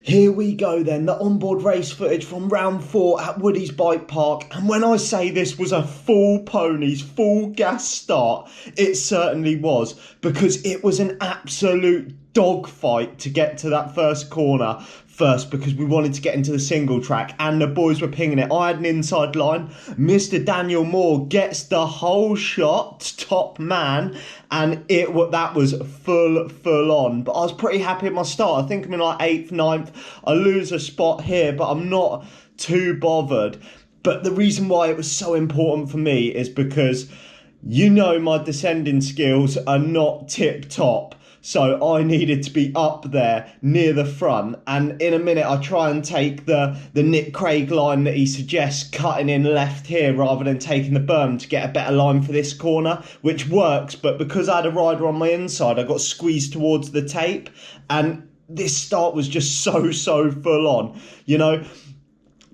Here we go then, the onboard race footage from round 4 at Woody's Bike Park. And when I say this was a full ponies, full gas start, it certainly was, because it was an absolute dogfight to get to that first corner first, because we wanted to get into the single track and the boys were pinging it. I had an inside line. Mr. Daniel Moore gets the whole shot, top man, and that was full on. But I was pretty happy at my start. I think I'm in like 8th, 9th. I lose a spot here, but I'm not too bothered. But the reason why it was so important for me is because my descending skills are not tip top. So I needed to be up there near the front, and in a minute I try and take the Nick Craig line that he suggests, cutting in left here rather than taking the berm to get a better line for this corner, which works. But because I had a rider on my inside, I got squeezed towards the tape, and this start was just so full on.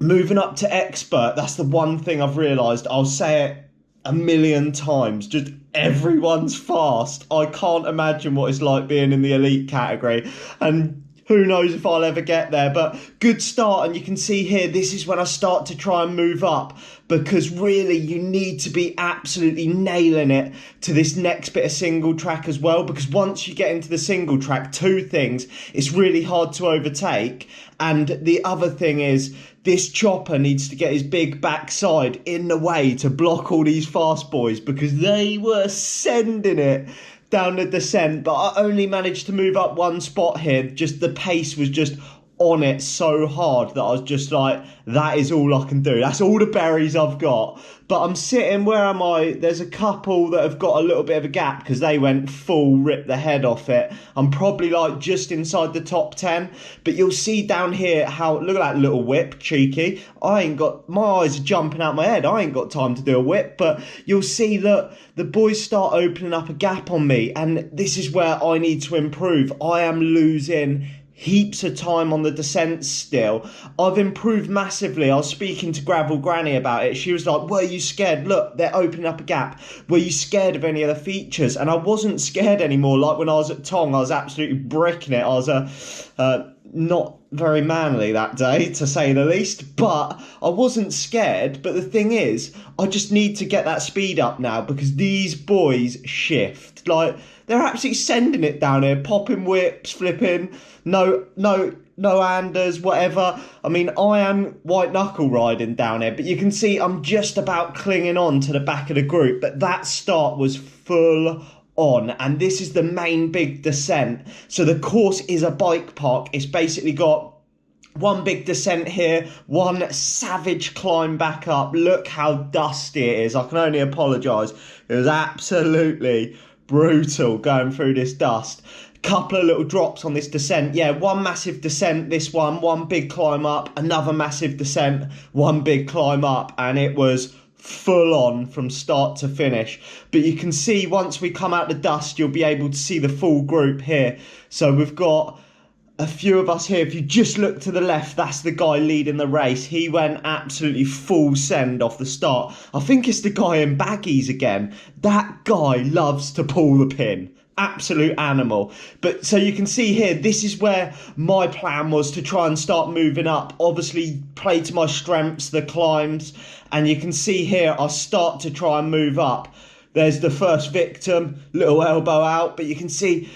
Moving up to expert, that's the one thing I've realised. I'll say it a million times, just everyone's fast. I can't imagine what it's like being in the elite category, and who knows if I'll ever get there. But good start, and you can see here, this is when I start to try and move up, because really you need to be absolutely nailing it to this next bit of single track as well, because once you get into the single track, two things: it's really hard to overtake, and the other thing is this chopper needs to get his big backside in the way to block all these fast boys, because they were sending it down the descent. But I only managed to move up one spot here. Just the pace was just on it so hard that I was just like, that is all I can do. That's all the berries I've got. But I'm sitting, where am I? There's a couple that have got a little bit of a gap because they went full rip the head off it. I'm probably like just inside the top 10. But you'll see down here how, look at that little whip, cheeky. My eyes are jumping out my head. I ain't got time to do a whip. But you'll see that the boys start opening up a gap on me. And this is where I need to improve. I am losing heaps of time on the descent still. I've improved massively. I was speaking to Gravel Granny about it. She was like, were you scared? Look, they're opening up a gap. Were you scared of any of the features? And I wasn't scared anymore. Like when I was at Tong, I was absolutely bricking it. I was not very manly that day, to say the least, but I wasn't scared. But the thing is, I just need to get that speed up now, because these boys shift. Like, they're absolutely sending it down here, popping whips, flipping, no handers, whatever. I mean, I am white knuckle riding down here, but you can see I'm just about clinging on to the back of the group. But that start was full on, and this is the main big descent. So the course is a bike park. It's basically got one big descent here, one savage climb back up. Look how dusty it is. I can only apologise. It was absolutely brutal going through this dust. Couple of little drops on this descent. Yeah, one massive descent, this one big climb up, another massive descent, one big climb up, and it was full on from start to finish. But you can see once we come out the dust, you'll be able to see the full group here. So we've got a few of us here. If you just look to the left, that's the guy leading the race. He went absolutely full send off the start. I think it's the guy in baggies again. That guy loves to pull the pin. Absolute animal. But so you can see here, this is where my plan was to try and start moving up. Obviously play to my strengths, the climbs, and you can see here I start to try and move up. There's the first victim, little elbow out, but you can see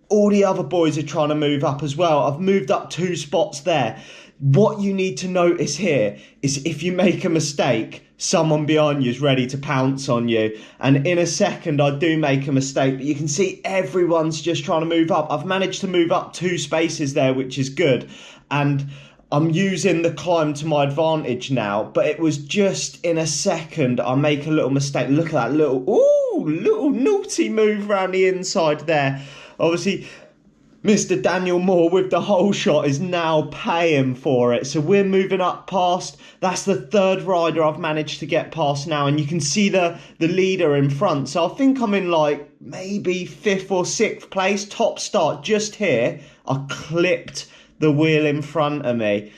all the other boys are trying to move up as well. I've moved up 2 spots there. What you need to notice here is if you make a mistake, someone behind you is ready to pounce on you. And in a second, I do make a mistake, but you can see everyone's just trying to move up. I've managed to move up 2 spaces there, which is good. And I'm using the climb to my advantage now, but it was just in a second I make a little mistake. Look at that little naughty move around the inside there. Obviously, Mr. Daniel Moore with the whole shot is now paying for it. So we're moving up past. That's the 3rd rider I've managed to get past now. And you can see the leader in front. So I think I'm in like maybe 5th or 6th place. Top start just here. I clipped the wheel in front of me.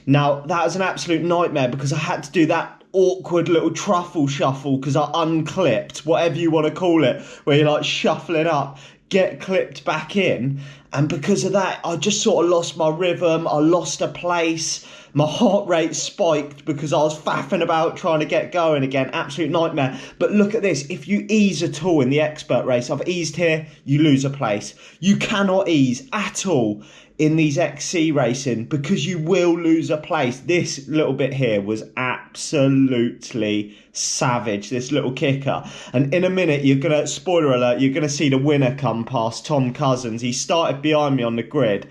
Now, that was an absolute nightmare because I had to do that awkward little truffle shuffle because I unclipped, whatever you want to call it, where you're like shuffling up. get clipped back in. And because of that, I just sort of lost my rhythm. I lost a place. My heart rate spiked because I was faffing about trying to get going again. Absolute nightmare. But look at this. If you ease at all in the expert race, I've eased here, you lose a place. You cannot ease at all in these XC racing because you will lose a place. This little bit here was absolutely savage, this little kicker. And in a minute, you're going to, spoiler alert, you're going to see the winner come past, Tom Cousins. He started behind me on the grid.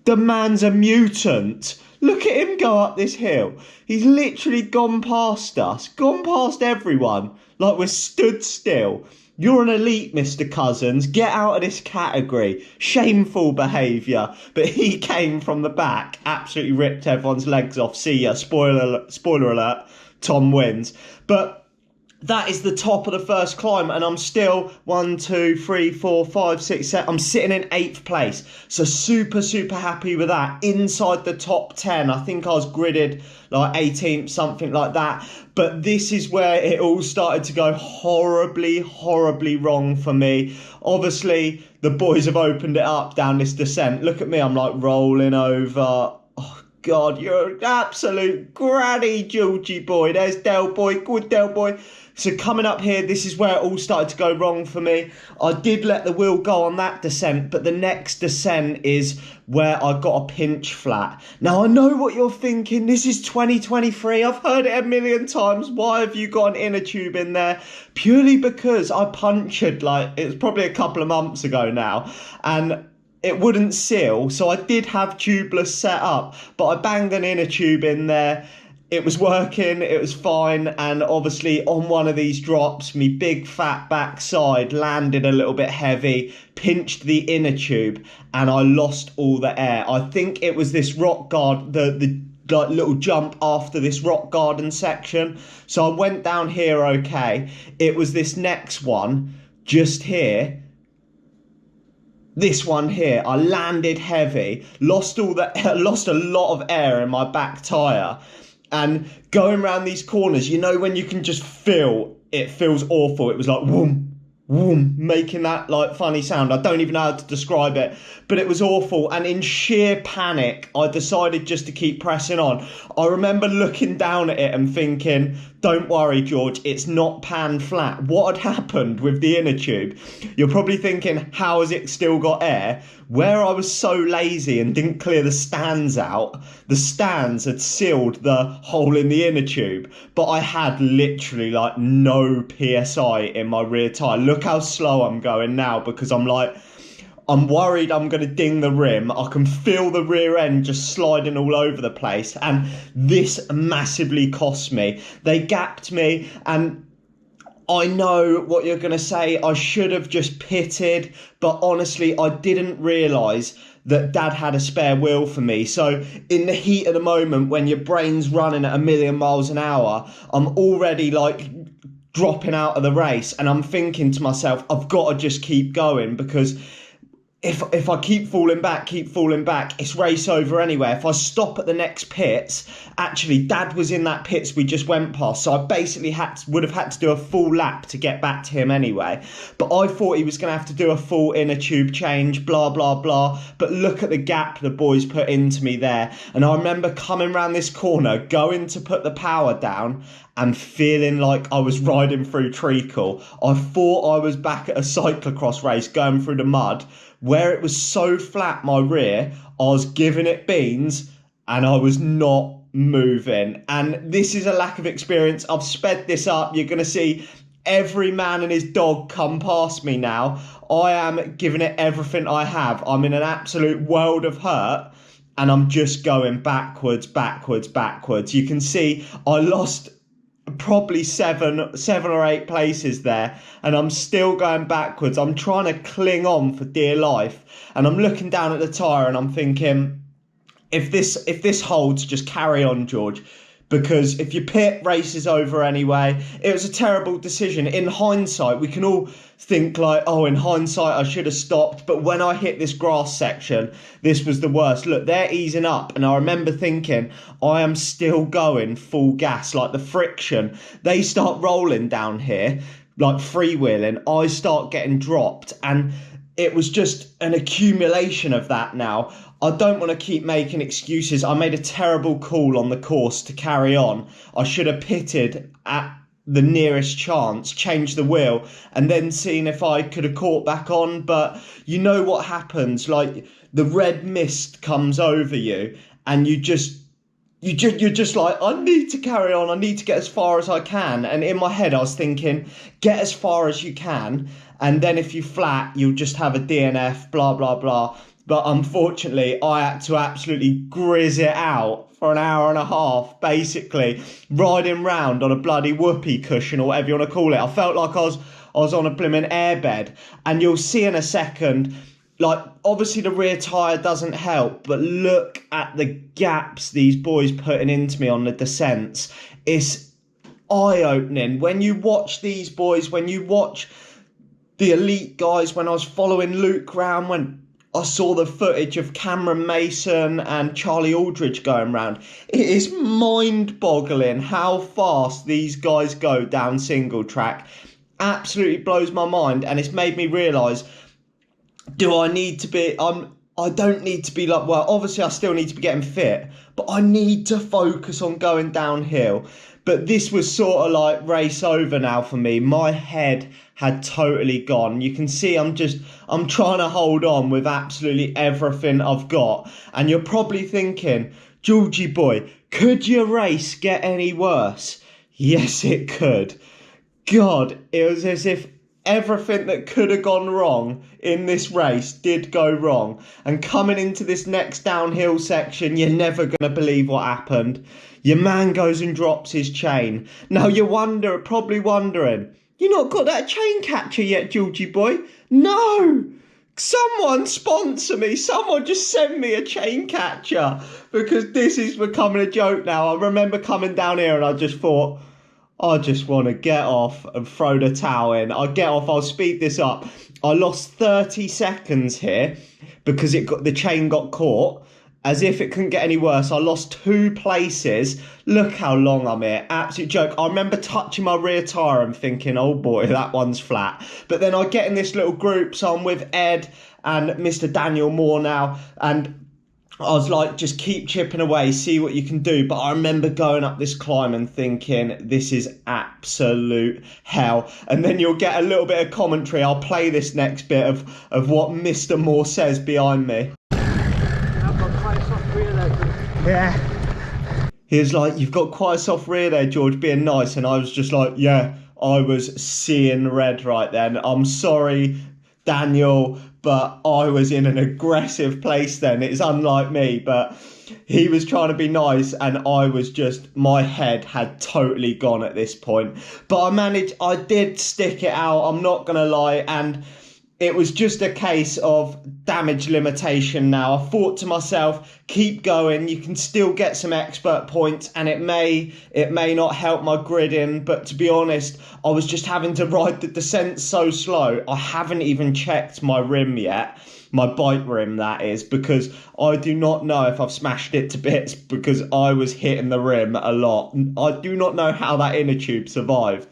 The man's a mutant. Look at him go up this hill. He's literally gone past us, gone past everyone, like we're stood still. You're an elite, Mr. Cousins. Get out of this category. Shameful behaviour. But he came from the back, absolutely ripped everyone's legs off. See ya. Spoiler alert. Tom wins. But that is the top of the first climb, and I'm still 1, 2, 3, 4, 5, 6, 7. I'm sitting in 8th place. So super, super happy with that. Inside the top 10. I think I was gridded like 18th, something like that. But this is where it all started to go horribly, horribly wrong for me. Obviously, the boys have opened it up down this descent. Look at me, I'm like rolling over. Oh, God, you're an absolute granny, Georgie boy. There's Del boy, good Del boy. So coming up here, this is where it all started to go wrong for me. I did let the wheel go on that descent, but the next descent is where I got a pinch flat. Now, I know what you're thinking. This is 2023. I've heard it a million times. Why have you got an inner tube in there? Purely because I punctured, like, it was probably a couple of months ago now, and it wouldn't seal. So I did have tubeless set up, but I banged an inner tube in there. It was working, it was fine, and obviously on one of these drops, me big fat backside landed a little bit heavy, pinched the inner tube, and I lost all the air. I think it was this rock guard, the like little jump after this rock garden section. So I went down here okay. It was this next one, just here. This one here, I landed heavy, lost a lot of air in my back tyre. And going around these corners, you know when you can just feel, it feels awful. It was like, whoom, whoom, making that like funny sound. I don't even know how to describe it, but it was awful. And in sheer panic, I decided just to keep pressing on. I remember looking down at it and thinking, don't worry, George, it's not pan flat. What had happened with the inner tube? You're probably thinking, how has it still got air? Where I was so lazy and didn't clear the stands out, the stands had sealed the hole in the inner tube, but I had literally like no PSI in my rear tyre. Look how slow I'm going now because I'm worried I'm going to ding the rim. I can feel the rear end just sliding all over the place. And this massively cost me. They gapped me, and I know what you're going to say. I should have just pitted. But honestly, I didn't realise that Dad had a spare wheel for me. So in the heat of the moment, when your brain's running at 1,000,000 miles an hour, I'm already like dropping out of the race. And I'm thinking to myself, I've got to just keep going because if I keep falling back, it's race over anyway. If I stop at the next pits, actually, Dad was in that pits we just went past, so I basically would have had to do a full lap to get back to him anyway. But I thought he was going to have to do a full inner tube change, blah, blah, blah. But look at the gap the boys put into me there. And I remember coming around this corner, going to put the power down, and feeling like I was riding through treacle. I thought I was back at a cyclocross race going through the mud, where it was so flat, my rear, I was giving it beans and I was not moving. And this is a lack of experience. I've sped this up. You're going to see every man and his dog come past me now. I am giving it everything I have. I'm in an absolute world of hurt. And I'm just going backwards. You can see I lost probably seven or 8 places there, and I'm still going backwards. I'm trying to cling on for dear life, and I'm looking down at the tyre and I'm thinking, if this holds, just carry on, George, because if you pit, race is over anyway. It was a terrible decision. In hindsight, we can all think like, oh, in hindsight, I should have stopped. But when I hit this grass section, this was the worst. Look, they're easing up. And I remember thinking, I am still going full gas, like the friction. They start rolling down here, like freewheeling. I start getting dropped. And it was just an accumulation of that now. I don't want to keep making excuses. I made a terrible call on the course to carry on. I should have pitted at the nearest chance, changed the wheel, and then seen if I could have caught back on. But you know what happens? Like, the red mist comes over you, and you're just like, I need to carry on. I need to get as far as I can. And in my head, I was thinking, get as far as you can. And then if you flat, you'll just have a DNF, blah, blah, blah. But unfortunately, I had to absolutely grizz it out for an hour and a half, basically riding round on a bloody whoopee cushion or whatever you want to call it. I felt like I was on a blimmin' airbed. And you'll see in a second, like, obviously the rear tyre doesn't help, but look at the gaps these boys putting into me on the descents. It's eye-opening. When you watch these boys, when you watch the elite guys, when I was following Luke round, when I saw the footage of Cameron Mason and Charlie Aldridge going round, it is mind-boggling how fast these guys go down single track. Absolutely blows my mind, and it's made me realise, do I need to be, I don't need to be like, well, obviously I still need to be getting fit, but I need to focus on going downhill. But this was sort of like race over now for me. My head had totally gone. You can see I'm trying to hold on with absolutely everything I've got. And you're probably thinking, Georgie boy, could your race get any worse? Yes, it could. God, it was as if everything that could have gone wrong in this race did go wrong. And coming into this next downhill section, you're never going to believe what happened. Your man goes and drops his chain. Now you're probably wondering, you not got that chain catcher yet, Georgie boy? No! Someone sponsor me. Someone just send me a chain catcher, because this is becoming a joke now. I remember coming down here and I just thought, I just want to get off and throw the towel in. I'll get off, I'll speed this up. I lost 30 seconds here because the chain got caught. As if it couldn't get any worse. I lost 2 places. Look how long I'm here. Absolute joke. I remember touching my rear tyre and thinking, oh boy, that one's flat. But then I get in this little group, so I'm with Ed and Mr. Daniel Moore now, and I was like, just keep chipping away, see what you can do. But I remember going up this climb and thinking, this is absolute hell. And then you'll get a little bit of commentary. I'll play this next bit of what Mr. Moore says behind me. Yeah. He was like, you've got quite a soft rear there, George, being nice. And I was just like, yeah, I was seeing red right then. I'm sorry, Daniel, but I was in an aggressive place then. It's unlike me, but he was trying to be nice, and I was just, my head had totally gone at this point. But I did stick it out, I'm not going to lie, and it was just a case of damage limitation now. I thought to myself, keep going, you can still get some expert points, and it may not help my gridding, but to be honest, I was just having to ride the descent so slow. I haven't even checked my rim yet, my bike rim that is, because I do not know if I've smashed it to bits, because I was hitting the rim a lot. I do not know how that inner tube survived.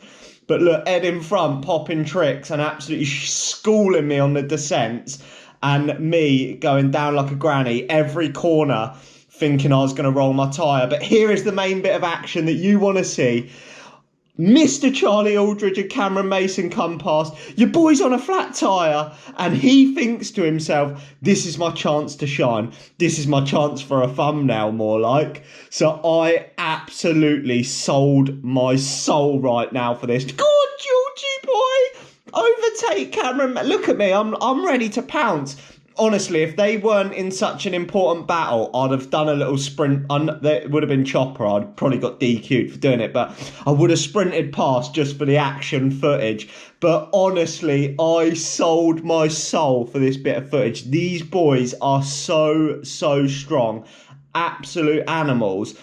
But look, Ed in front, popping tricks and absolutely schooling me on the descents, and me going down like a granny every corner, thinking I was going to roll my tyre. But here is the main bit of action that you want to see. Mr. Charlie Aldridge and Cameron Mason come past. Your boy's on a flat tyre, and he thinks to himself, this is my chance to shine. This is my chance for a thumbnail, more like. So I absolutely sold my soul right now for this. Go on, Georgie boy! Overtake Cameron. Look at me, I'm ready to pounce. Honestly, if they weren't in such an important battle, I'd have done a little sprint. It would have been Chopper. I'd probably got DQ'd for doing it, but I would have sprinted past just for the action footage. But honestly, I sold my soul for this bit of footage. These boys are so strong. Absolute animals.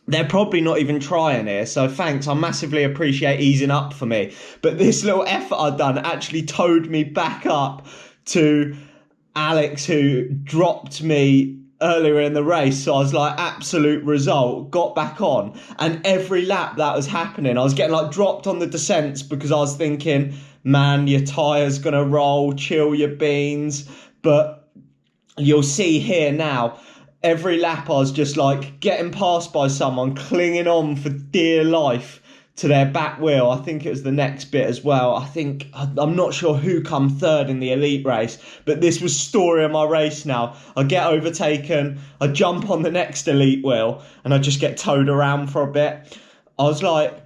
They're probably not even trying here, so thanks. I massively appreciate easing up for me. But this little effort I've done actually towed me back up to Alex, who dropped me earlier in the race. So I was like, absolute result, got back on. And every lap that was happening, I was getting like dropped on the descents because I was thinking, man, your tyre's gonna roll, chill your beans. But you'll see here now, every lap I was just like getting passed by someone, clinging on for dear life to their back wheel. I think it was the next bit as well. I'm not sure who come third in the elite race, but this was story of my race now. I get overtaken, I jump on the next elite wheel, and I just get towed around for a bit. I was like,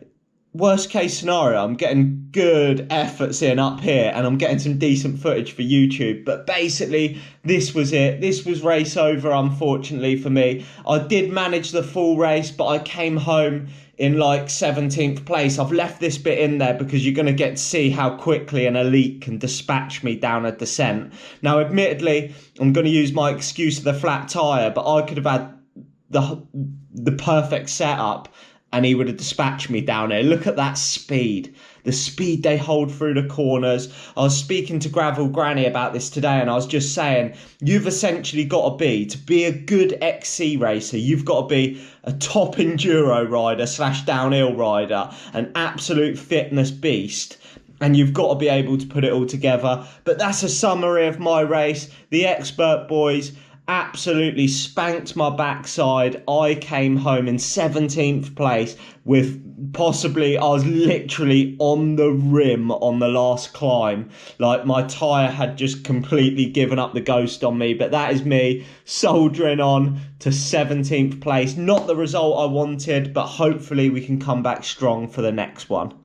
worst case scenario, I'm getting good efforts in up here and I'm getting some decent footage for YouTube. But basically, this was it. This was race over, unfortunately for me. I did manage the full race, but I came home in like 17th place. I've left this bit in there because you're going to get to see how quickly an elite can dispatch me down a descent. Now, admittedly, I'm going to use my excuse of the flat tyre, but I could have had the perfect setup and he would have dispatched me down here. Look at that speed. The speed they hold through the corners. I was speaking to Gravel Granny about this today, and I was just saying, you've essentially got to be a good XC racer, you've got to be a top enduro rider / downhill rider, an absolute fitness beast. And you've got to be able to put it all together. But that's a summary of my race. The expert boys absolutely spanked my backside. I came home in 17th place with I was literally on the rim on the last climb. Like, my tyre had just completely given up the ghost on me. But that is me soldiering on to 17th place. Not the result I wanted, but hopefully we can come back strong for the next one.